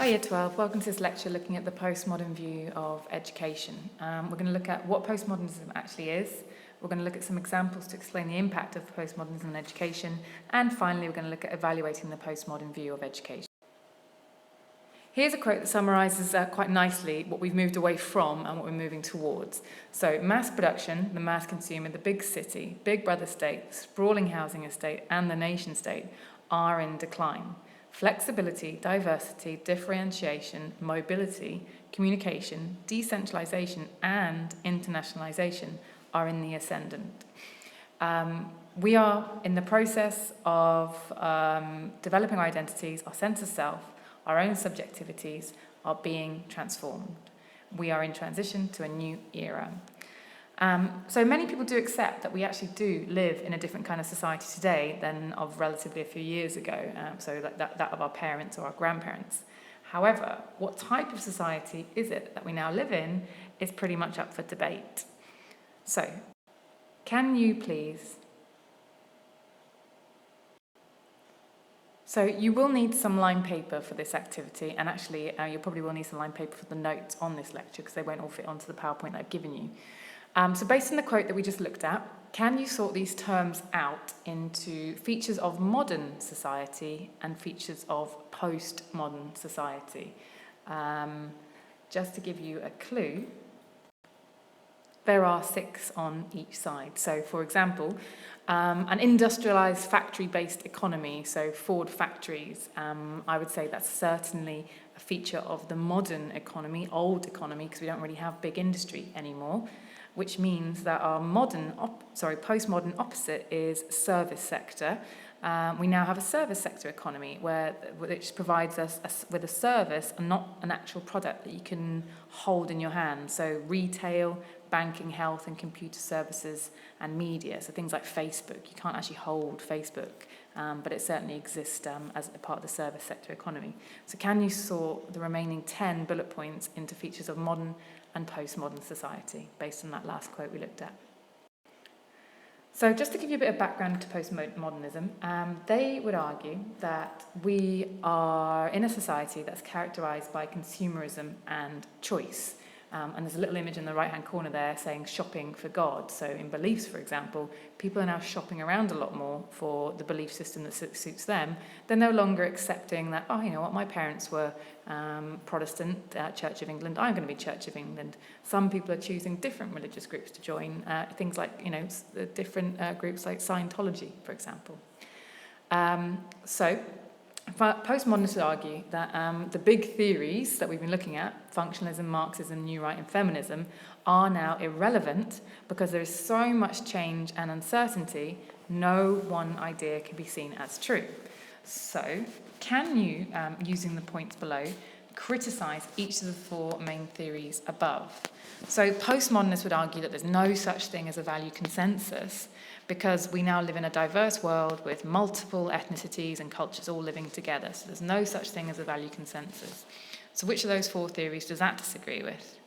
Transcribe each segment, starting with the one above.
Hi Year 12, welcome to this lecture looking at the postmodern view of education. We're going to look at what postmodernism actually is. We're going to look at some examples to explain the impact of postmodernism on education. And finally, we're going to look at evaluating the postmodern view of education. Here's a quote that summarises quite nicely what we've moved away from and what we're moving towards. So, mass production, the mass consumer, the big city, big brother state, sprawling housing estate, and the nation state are in decline. Flexibility, diversity, differentiation, mobility, communication, decentralization, and internationalization are in the ascendant. We are in the process of developing our identities, our sense of self, our own subjectivities are being transformed. We are in transition to a new era. So many people do accept that we actually do live in a different kind of society today than of relatively a few years ago, so that of our parents or our grandparents. However, what type of society is it that we now live in is pretty much up for debate. So, can you please... So you will need some line paper for this activity, and actually you probably will need some line paper for the notes on this lecture because they won't all fit onto the PowerPoint that I've given you. So based on the quote that we just looked at, can you sort these terms out into features of modern society and features of postmodern society? Just to give you a clue, there are 6 on each side. So for example, an industrialized factory-based economy, so Ford factories, I would say that's certainly a feature of the modern economy, old economy, because we don't really have big industry anymore, which means that our postmodern opposite is service sector. We now have a service sector economy which provides us with a service and not an actual product that you can hold in your hand. So retail, banking, health and computer services and media. So things like Facebook, you can't actually hold Facebook, but it certainly exists as a part of the service sector economy. So can you sort the remaining 10 bullet points into features of modern and postmodern society based on that last quote we looked at? So just to give you a bit of background to postmodernism, they would argue that we are in a society that's characterized by consumerism and choice. And there's a little image in the right-hand corner there saying shopping for God. So in beliefs, for example, people are now shopping around a lot more for the belief system that suits them. They're no longer accepting that, oh, you know what, my parents were Protestant, Church of England, I'm going to be Church of England. Some people are choosing different religious groups to join, things like, different groups like Scientology, for example. Postmodernists would argue that the big theories that we've been looking at, functionalism, Marxism, New Right and feminism, are now irrelevant because there is so much change and uncertainty, no one idea can be seen as true. So, can you, using the points below, criticise each of the 4 main theories above? So postmodernists would argue that there's no such thing as a value consensus because we now live in a diverse world with multiple ethnicities and cultures all living together. So there's no such thing as a value consensus. So which of those 4 theories does that disagree with?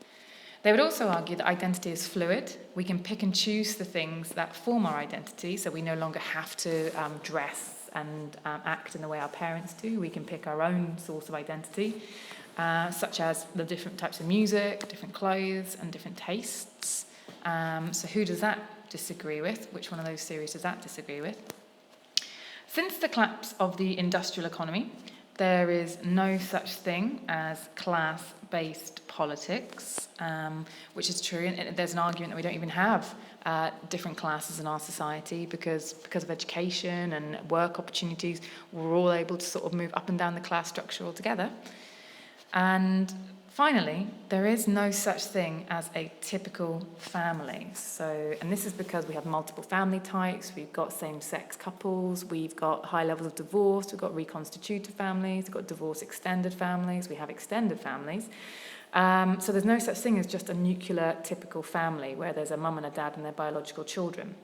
They would also argue that identity is fluid. We can pick and choose the things that form our identity, so we no longer have to dress and act in the way our parents do. We can pick our own source of identity, such as the different types of music, different clothes, and different tastes. So who does that disagree with? Which one of those theories does that disagree with? Since the collapse of the industrial economy, there is no such thing as class-based politics, which is true. And there's an argument that we don't even have different classes in our society because of education and work opportunities, we're all able to sort of move up and down the class structure altogether. And finally, there is no such thing as a typical family. And this is because we have multiple family types, we've got same-sex couples, we've got high levels of divorce, we've got reconstituted families, we've got divorce-extended families, we have extended families. So there's no such thing as just a nuclear typical family where there's a mum and a dad and their biological children.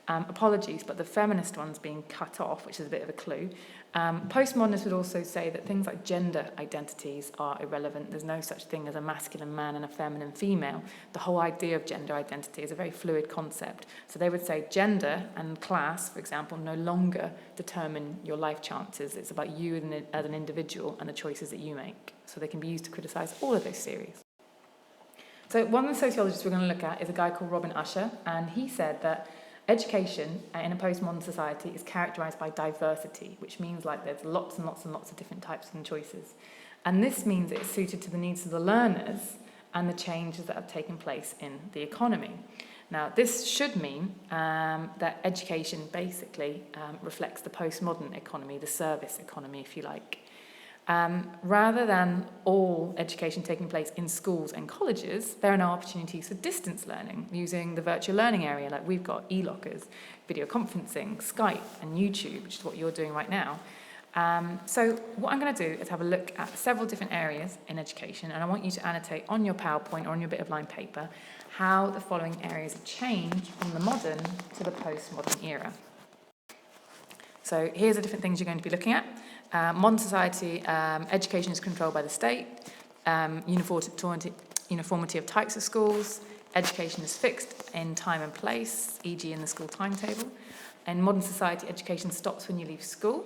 Apologies, but the feminist one's being cut off, which is a bit of a clue. Postmodernists would also say that things like gender identities are irrelevant. There's no such thing as a masculine man and a feminine female. The whole idea of gender identity is a very fluid concept. So they would say gender and class, for example, no longer determine your life chances. It's about you as an individual and the choices that you make. So they can be used to criticize all of those theories. So one of the sociologists we're going to look at is a guy called Robin Usher, and he said that education in a postmodern society is characterized by diversity, which means like there's lots and lots and lots of different types and choices. And this means it's suited to the needs of the learners and the changes that have taken place in the economy. Now, this should mean that education basically reflects the postmodern economy, the service economy, if you like. Rather than all education taking place in schools and colleges, there are now opportunities for distance learning using the virtual learning area, like we've got e-lockers, video conferencing, Skype and YouTube, which is what you're doing right now. So what I'm going to do is have a look at several different areas in education, and I want you to annotate on your PowerPoint or on your bit of lined paper how the following areas have changed from the modern to the postmodern era. So here's the different things you're going to be looking at. Modern society, education is controlled by the state, uniformity of types of schools, education is fixed in time and place, e.g. in the school timetable. In modern society, education stops when you leave school.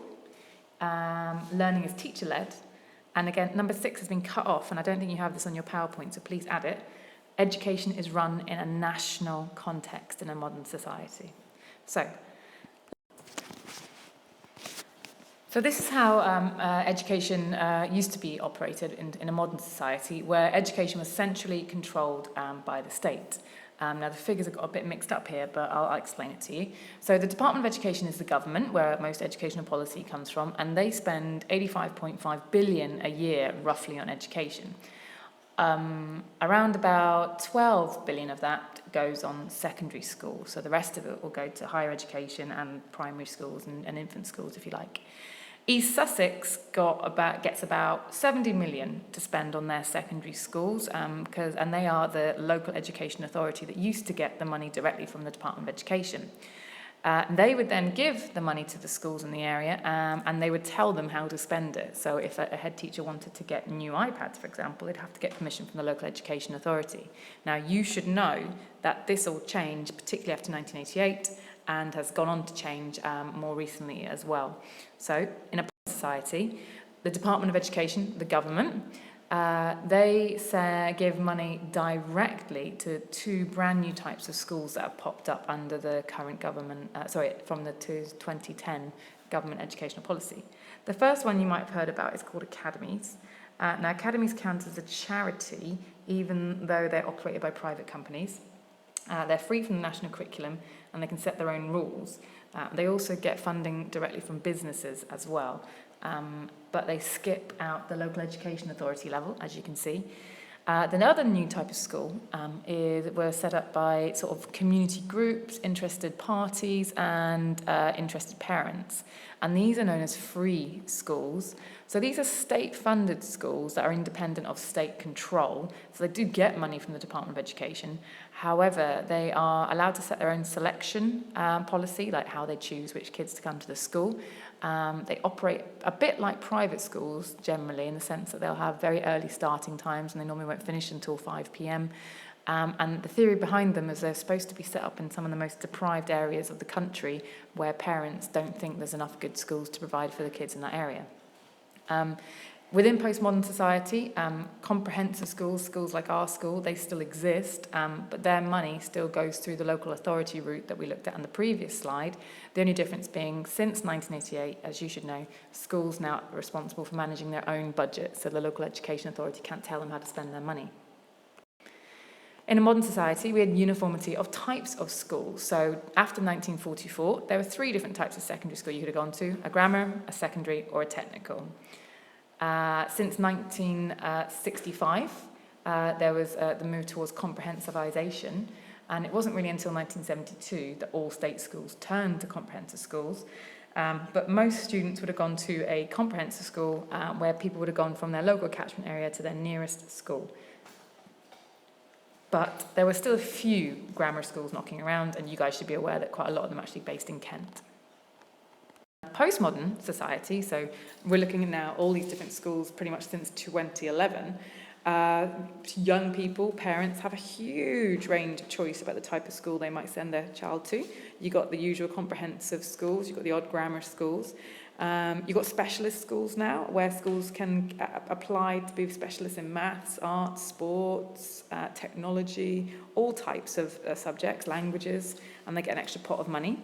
Learning is teacher-led. And again, number 6 has been cut off, and I don't think you have this on your PowerPoint, so please add it. Education is run in a national context in a modern society. So this is how education used to be operated in a modern society, where education was centrally controlled by the state. Now, the figures have got a bit mixed up here, but I'll explain it to you. So the Department of Education is the government, where most educational policy comes from, and they spend 85.5 billion a year, roughly, on education. Around about 12 billion of that goes on secondary school, so the rest of it will go to higher education and primary schools and infant schools, if you like. East Sussex gets about 70 million to spend on their secondary schools, and they are the local education authority that used to get the money directly from the Department of Education. They would then give the money to the schools in the area, and they would tell them how to spend it. So if a head teacher wanted to get new iPads, for example, they'd have to get permission from the local education authority. Now, you should know that this all changed, particularly after 1988, and has gone on to change more recently as well. So, in a society, the Department of Education, the government, they give money directly to 2 brand new types of schools that have popped up under the current government, from the 2010 government educational policy. The first one you might have heard about is called Academies. Now, Academies count as a charity, even though they're operated by private companies. They're free from the national curriculum, and they can set their own rules. They also get funding directly from businesses as well, but they skip out the local education authority level, as you can see. The other new type of school were set up by sort of community groups, interested parties, and interested parents. And these are known as free schools. So these are state-funded schools that are independent of state control. So they do get money from the Department of Education. However, they are allowed to set their own selection policy, like how they choose which kids to come to the school. They operate a bit like private schools generally, in the sense that they'll have very early starting times and they normally won't finish until 5 p.m. And the theory behind them is they're supposed to be set up in some of the most deprived areas of the country where parents don't think there's enough good schools to provide for the kids in that area. Within postmodern society, comprehensive schools like our school, they still exist, but their money still goes through the local authority route that we looked at on the previous slide. The only difference being, since 1988, as you should know, schools now are responsible for managing their own budget, so the local education authority can't tell them how to spend their money. In a modern society, we had uniformity of types of schools. So after 1944, there were 3 different types of secondary school you could have gone to: a grammar, a secondary, or a technical. Since 1965, there was the move towards comprehensivization, and it wasn't really until 1972 that all state schools turned to comprehensive schools. But most students would have gone to a comprehensive school where people would have gone from their local catchment area to their nearest school. But there were still a few grammar schools knocking around, and you guys should be aware that quite a lot of them are actually based in Kent. Postmodern society, so we're looking at now all these different schools pretty much since 2011. Young people, parents have a huge range of choice about the type of school they might send their child to. You've got the usual comprehensive schools, you've got the odd grammar schools. You've got specialist schools now, where schools can apply to be specialists in maths, arts, sports, technology, all types of subjects, languages, and they get an extra pot of money.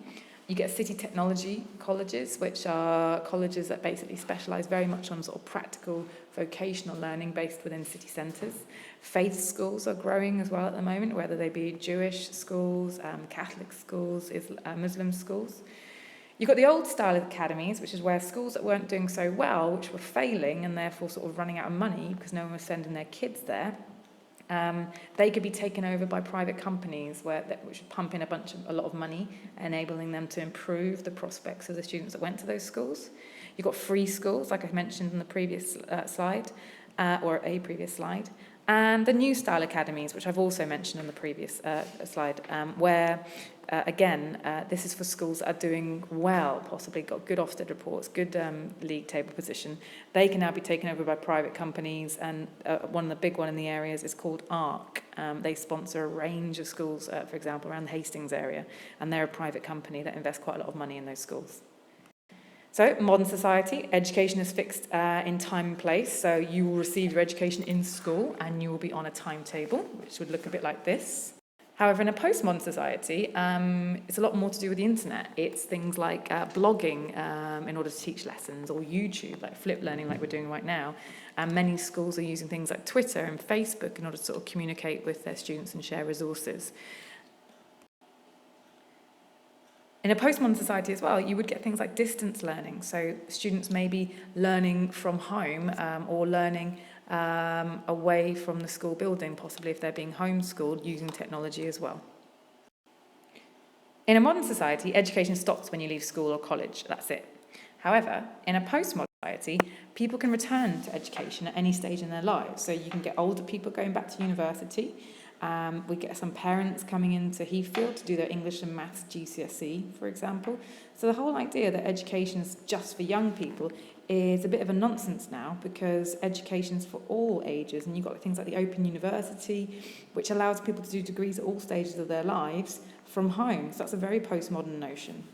You get city technology colleges, which are colleges that basically specialise very much on sort of practical vocational learning based within city centres. Faith schools are growing as well at the moment, whether they be Jewish schools, Catholic schools, Muslim schools. You've got the old style of academies, which is where schools that weren't doing so well, which were failing and therefore sort of running out of money because no one was sending their kids there, they could be taken over by private companies which would pump in a lot of money, enabling them to improve the prospects of the students that went to those schools. You've got free schools, like I mentioned in the previous slide, or a previous slide, and the new style academies, which I've also mentioned in the previous slide, where again, this is for schools that are doing well, possibly got good Ofsted reports, good league table position. They can now be taken over by private companies, and one of the big one in the areas is called ARC. They sponsor a range of schools, for example, around the Hastings area, and they're a private company that invests quite a lot of money in those schools. So, modern society, education is fixed in time and place, so you will receive your education in school and you will be on a timetable, which would look a bit like this. However, in a postmodern society, it's a lot more to do with the internet. It's things like blogging in order to teach lessons, or YouTube, like flip learning like we're doing right now. And many schools are using things like Twitter and Facebook in order to sort of communicate with their students and share resources. In a postmodern society as well, you would get things like distance learning. So students may be learning from home or learning away from the school building, possibly if they're being homeschooled, using technology as well. In a modern society, education stops when you leave school or college. That's it. However, in a postmodern society, people can return to education at any stage in their lives. So you can get older people going back to university. We get some parents coming into Heathfield to do their English and Maths GCSE, for example. So the whole idea that education is just for young people is a bit of a nonsense now, because education's for all ages, and you've got things like the Open University, which allows people to do degrees at all stages of their lives from home. So that's a very postmodern notion.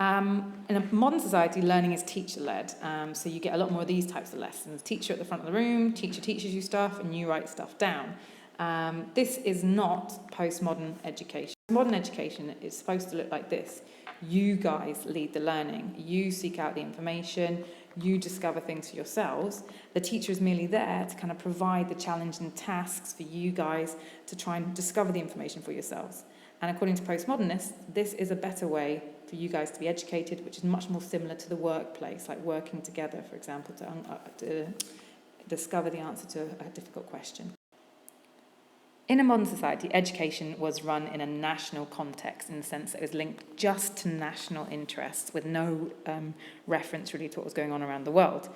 In a modern society, learning is teacher-led, so you get a lot more of these types of lessons. Teacher at the front of the room, teacher teaches you stuff, and you write stuff down. This is not postmodern education. Modern education is supposed to look like this. You guys lead the learning. You seek out the information. You discover things for yourselves. The teacher is merely there to kind of provide the challenge and tasks for you guys to try and discover the information for yourselves. And according to postmodernists, this is a better way for you guys to be educated, which is much more similar to the workplace, like working together, for example, to discover the answer to a difficult question. In a modern society, education was run in a national context, in the sense that it was linked just to national interests, with no reference really to what was going on around the world.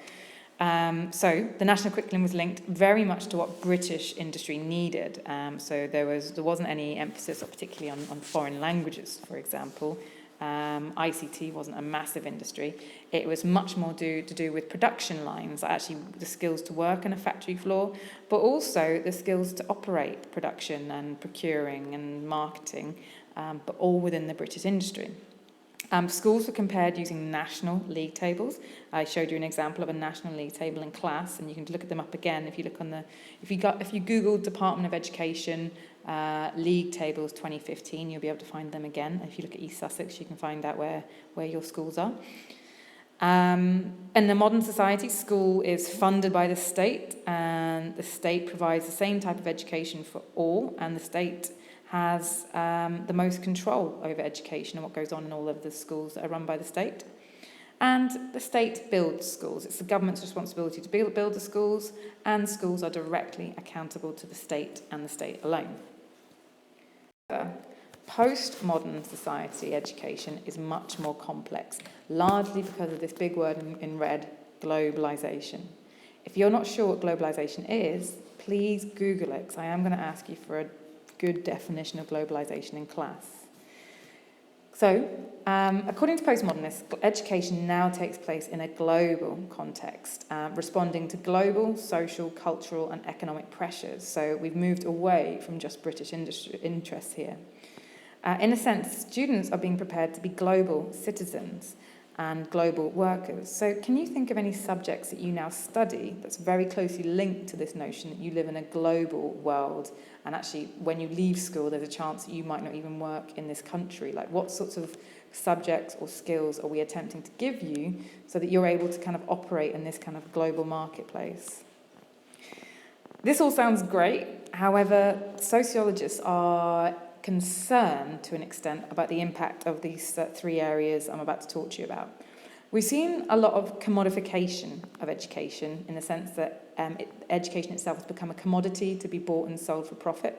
So the national curriculum was linked very much to what British industry needed. So there wasn't any emphasis, particularly on foreign languages, for example. ICT wasn't a massive industry. It was much more to do with production lines, actually the skills to work on a factory floor, but also the skills to operate production and procuring and marketing, but all within the British industry. Schools were compared using national league tables. I showed you an example of a national league table in class, and you can look at them up again if you look if you Google Department of Education league tables 2015, you'll be able to find them again. If you look at East Sussex, you can find out where your schools are. In the modern society, school is funded by the state, and the state provides the same type of education for all, and the state has the most control over education and what goes on in all of the schools that are run by the state. And the state builds schools. It's the government's responsibility to build the schools, and schools are directly accountable to the state and the state alone. Postmodern society education is much more complex, largely because of this big word in red, globalization. If you're not sure what globalization is, please Google it, because I am going to ask you for a good definition of globalization in class. So, according to postmodernists, education now takes place in a global context, responding to global, social, cultural, and economic pressures. So we've moved away from just British interests here. In a sense, students are being prepared to be global citizens and global workers. So can you think of any subjects that you now study that's very closely linked to this notion that you live in a global world, and actually when you leave school there's a chance that you might not even work in this country? Like, what sorts of subjects or skills are we attempting to give you so that you're able to kind of operate in this kind of global marketplace? This all sounds great. However, sociologists are concerned to an extent about the impact of these three areas I'm about to talk to you about. We've seen a lot of commodification of education, in the sense that education itself has become a commodity to be bought and sold for profit.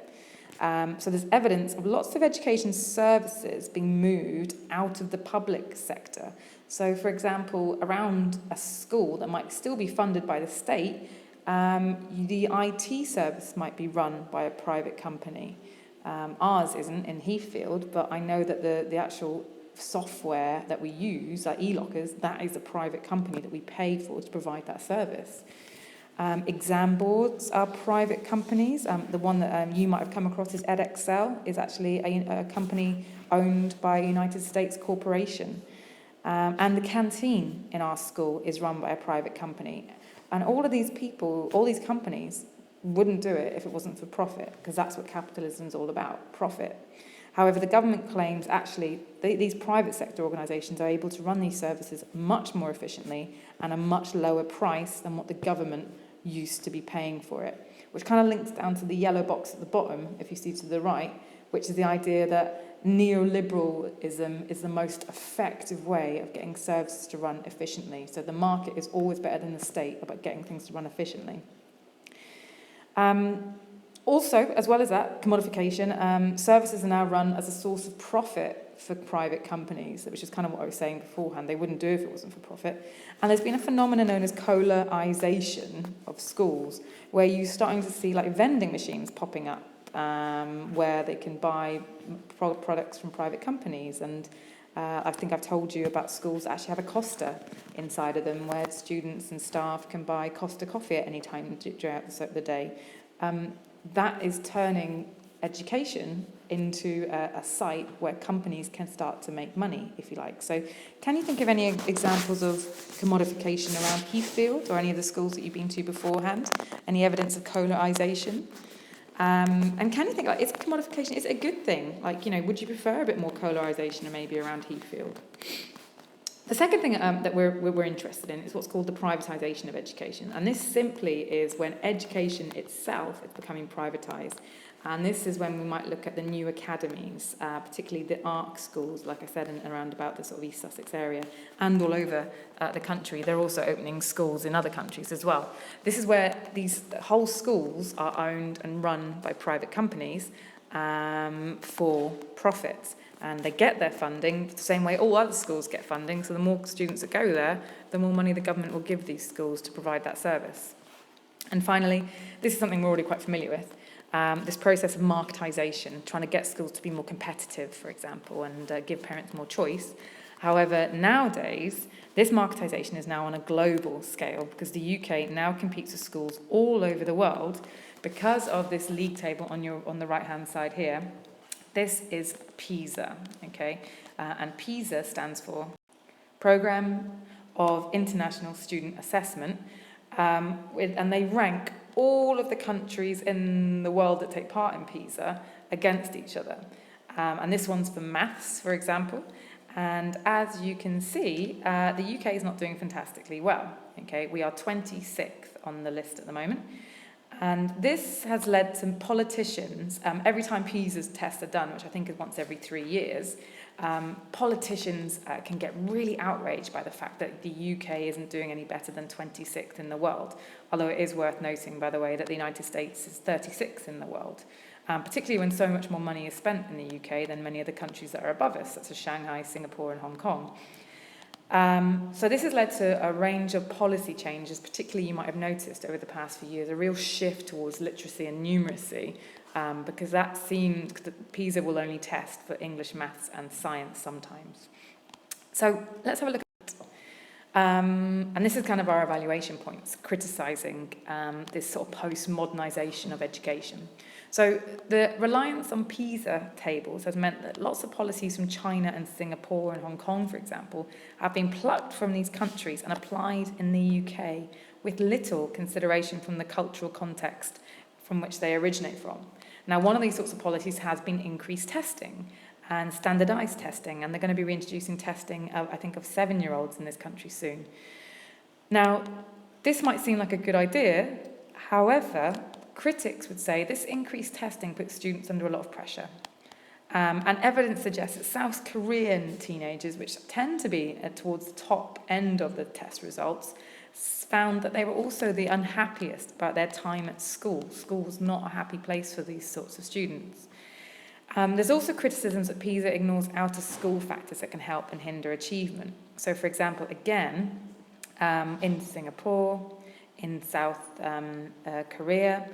So there's evidence of lots of education services being moved out of the public sector. So, for example, around a school that might still be funded by the state, the IT service might be run by a private company. Ours isn't in Heathfield, but I know that the actual software that we use, like e-lockers, that is a private company that we pay for to provide that service. Exam boards are private companies. The one that you might have come across is EdXL, is actually a company owned by a United States corporation. And the canteen in our school is run by a private company. And all of these people, all these companies, wouldn't do it if it wasn't for profit, because that's what capitalism is all about, profit. However, the government claims actually these private sector organisations are able to run these services much more efficiently and a much lower price than what the government used to be paying for it, which kind of links down to the yellow box at the bottom, if you see to the right, which is the idea that neoliberalism is the most effective way of getting services to run efficiently. So the market is always better than the state about getting things to run efficiently. Also, as well as that, commodification, services are now run as a source of profit for private companies, which is kind of what I was saying beforehand. They wouldn't do it if it wasn't for profit. And there's been a phenomenon known as colorization of schools, where you're starting to see like vending machines popping up, where they can buy products from private companies. And I think I've told you about schools that actually have a Costa inside of them, where students and staff can buy Costa coffee at any time throughout the day. That is turning education into a site where companies can start to make money, if you like. So can you think of any examples of commodification around Heathfield or any of the schools that you've been to beforehand? Any evidence of colorization? And can you think, like, is commodification, is it a good thing? Like, would you prefer a bit more colorization maybe around Heathfield? The second thing that we're interested in is what's called the privatization of education. And this simply is when education itself is becoming privatized. And this is when we might look at the new academies, particularly the ARC schools, like I said, in around about the sort of East Sussex area, and all over the country. They're also opening schools in other countries as well. This is where these whole schools are owned and run by private companies for profits. And they get their funding the same way all other schools get funding. So the more students that go there, the more money the government will give these schools to provide that service. And finally, this is something we're already quite familiar with. This process of marketisation, trying to get schools to be more competitive, for example, and give parents more choice. However, nowadays, this marketisation is now on a global scale, because the UK now competes with schools all over the world because of this league table on the right-hand side here. This is Pisa, okay? And Pisa stands for Programme of International Student Assessment, and they rank all of the countries in the world that take part in Pisa against each other. And this one's for maths, for example. And as you can see, the UK is not doing fantastically well. Okay, we are 26th on the list at the moment. And this has led to politicians, every time Pisa's tests are done, which I think is once every 3 years, politicians can get really outraged by the fact that the UK isn't doing any better than 26th in the world. Although it is worth noting, by the way, that the United States is 36th in the world, particularly when so much more money is spent in the UK than many of the countries that are above us, such as Shanghai, Singapore, and Hong Kong. So this has led to a range of policy changes, particularly you might have noticed over the past few years, a real shift towards literacy and numeracy, because that seems that Pisa will only test for English, maths and science sometimes. So let's have a look at it. And this is kind of our evaluation points, criticising this sort of postmodernisation of education. So the reliance on PISA tables has meant that lots of policies from China and Singapore and Hong Kong, for example, have been plucked from these countries and applied in the UK with little consideration from the cultural context from which they originate from. Now, one of these sorts of policies has been increased testing and standardised testing, and they're going to be reintroducing testing, I think, of 7-year-olds in this country soon. Now, this might seem like a good idea, however, critics would say this increased testing puts students under a lot of pressure. And evidence suggests that South Korean teenagers, which tend to be towards the top end of the test results, found that they were also the unhappiest about their time at school. School was not a happy place for these sorts of students. There's also criticisms that PISA ignores out-of-school factors that can help and hinder achievement. So, for example, again, in Singapore, in South Korea,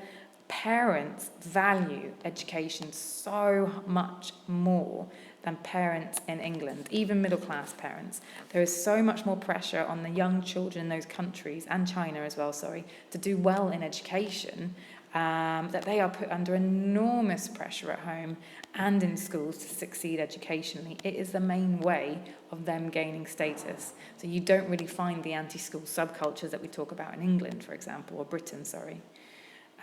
parents value education so much more than parents in England, even middle-class parents. There is so much more pressure on the young children in those countries, and China as well, to do well in education, that they are put under enormous pressure at home and in schools to succeed educationally. It is the main way of them gaining status. So you don't really find the anti-school subcultures that we talk about in England, for example, or Britain, sorry.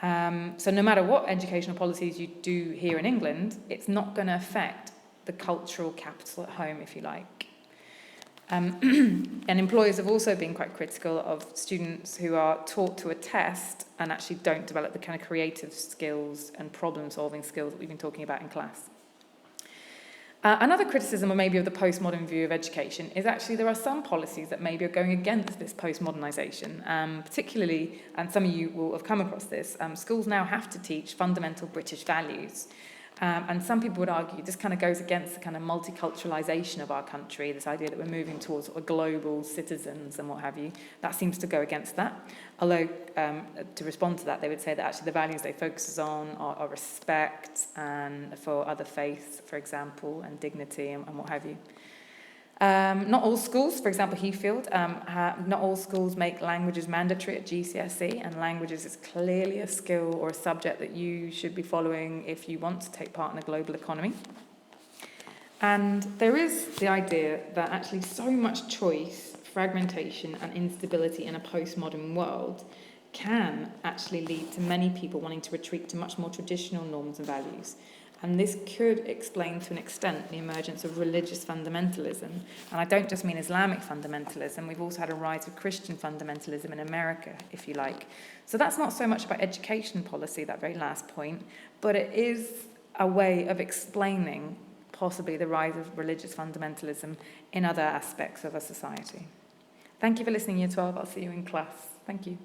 So no matter what educational policies you do here in England, it's not going to affect the cultural capital at home, if you like. And employers have also been quite critical of students who are taught to a test and actually don't develop the kind of creative skills and problem-solving skills that we've been talking about in class. Another criticism, or maybe of the postmodern view of education, is actually there are some policies that maybe are going against this postmodernisation, particularly, and some of you will have come across this, schools now have to teach fundamental British values. And some people would argue this kind of goes against the kind of multiculturalisation of our country, this idea that we're moving towards sort of global citizens and what have you. That seems to go against that. Although, to respond to that, they would say that actually the values they focus on are respect and for other faiths, for example, and dignity and what have you. Not all schools, for example, Heathfield, not all schools make languages mandatory at GCSE, and languages is clearly a skill or a subject that you should be following if you want to take part in a global economy. And there is the idea that actually so much choice, fragmentation and instability in a postmodern world can actually lead to many people wanting to retreat to much more traditional norms and values. And this could explain to an extent the emergence of religious fundamentalism. And I don't just mean Islamic fundamentalism, we've also had a rise of Christian fundamentalism in America, if you like. So that's not so much about education policy, that very last point, but it is a way of explaining possibly the rise of religious fundamentalism in other aspects of a society. Thank you for listening, Year 12. I'll see you in class. Thank you.